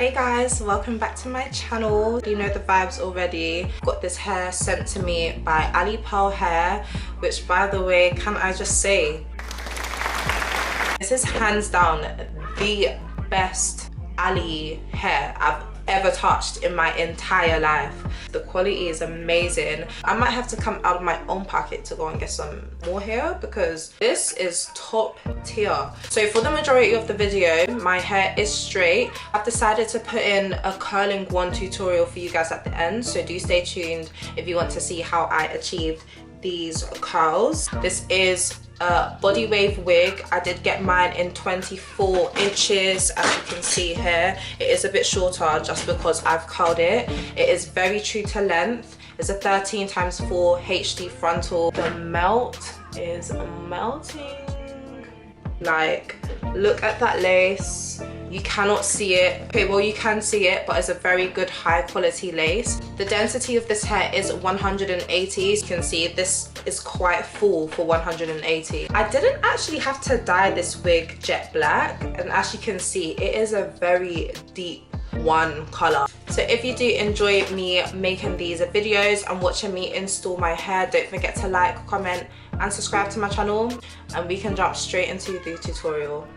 Hey guys, welcome back to my channel. You know the vibes already. Got this hair sent to me by Alipearl hair, which by the way, can I just say, this is hands down the best Ali hair I've ever touched in my entire life. The quality is amazing. I might have to come out of my own pocket to go and get some more hair because this is top tier. So for the majority of the video, my hair is straight. I've decided to put in a curling wand tutorial for you guys at the end, so do stay tuned if you want to see how I achieved these curls. This is a body wave wig. I did get mine in 24 inches, as you can see here. It is a bit shorter just because I've curled it. It is very true to length. It's a 13x4 HD frontal. The melt is melting. Like, look at that lace. You cannot see it. Okay, well you can see it, but it's a very good high quality lace. The density of this hair is 180. You can see this is quite full for 180. I didn't actually have to dye this wig jet black, and as you can see, it is a very deep one color. So if you do enjoy me making these videos and watching me install my hair, don't forget to like, comment and subscribe to my channel, and we can jump straight into the tutorial.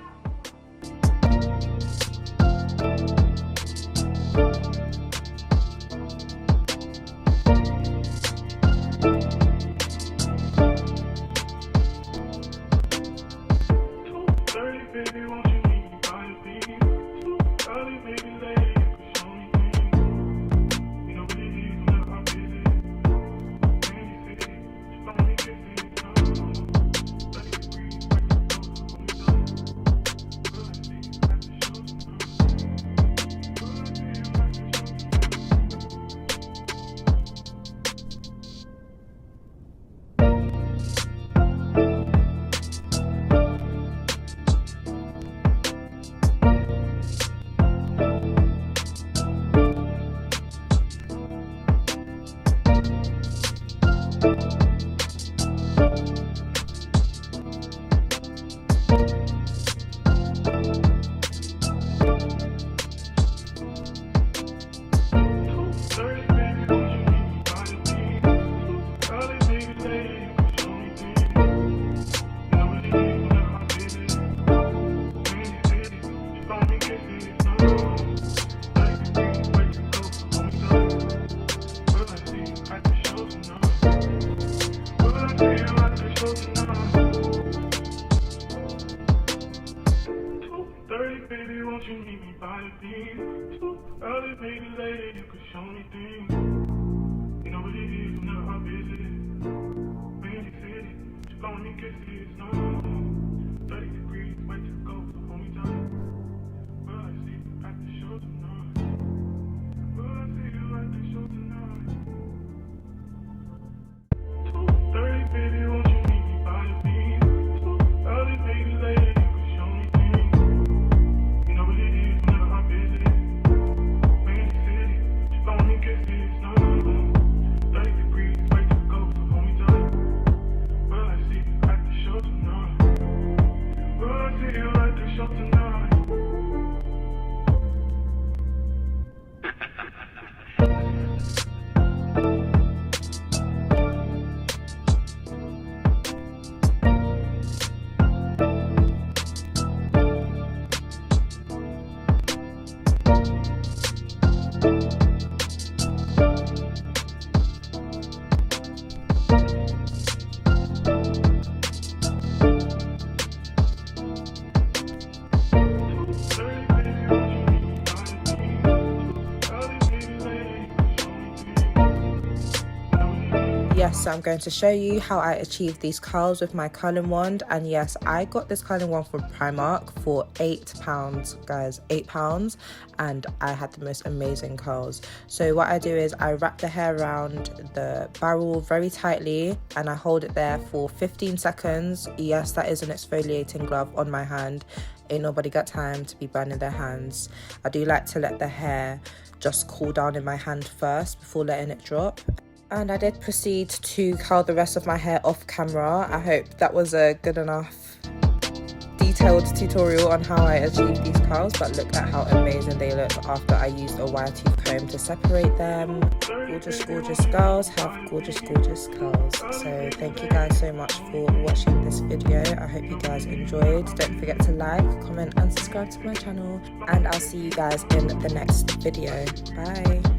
Yes, so I'm going to show you how I achieved these curls with my curling wand. And yes, I got this curling wand from Primark for £8, guys, £8, and I had the most amazing curls. So what I do is I wrap the hair around the barrel very tightly and I hold it there for 15 seconds. Yes, that is an exfoliating glove on my hand. Ain't nobody got time to be burning their hands. I do like to let the hair just cool down in my hand first before letting it drop. And I did proceed to curl the rest of my hair off camera. I hope that was a good enough detailed tutorial on how I achieved these curls, but look at how amazing they look after I used a wire tooth comb to separate them. Gorgeous, gorgeous girls have gorgeous, gorgeous curls. So thank you guys so much for watching this video. I hope you guys enjoyed. Don't forget to like, comment and subscribe to my channel, and I'll see you guys in the next video. Bye.